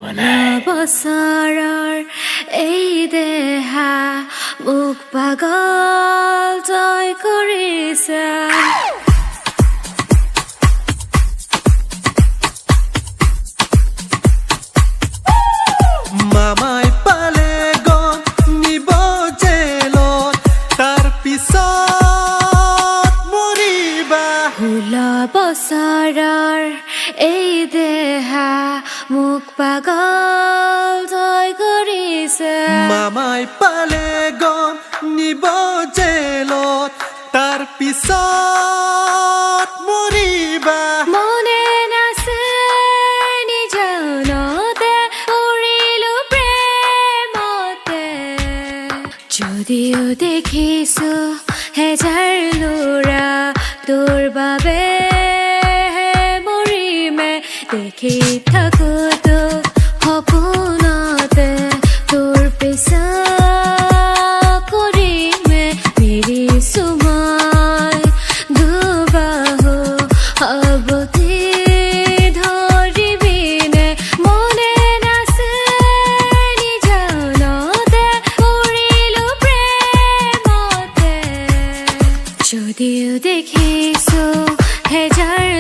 বছৰৰ এই দেহা মোক পাগল তই কৰিছা মামাই পালে গম নিব জেলত তাৰ পিছত মৰিবা 16 বছৰৰ এই দেহা মোক পাগল তই কৰিছা মামাই পালে গম নিব জেলত তাৰ পিছত মৰিবা মনে নাছে নিজানতে পৰিলো প্ৰেমতে যদিও দেখিছো হেজাৰ ল'ৰা তোৰ বাবে মৰিমে দেখি থাকো তোক সপোনতে তোৰ পিছা কৰিমে মেৰিছো মই দুবাহু সাৱটি ধৰিবিনে মনে নাছে নিজানতে পৰিলো প্ৰেমতে যদিও দেখিছো হেজাৰ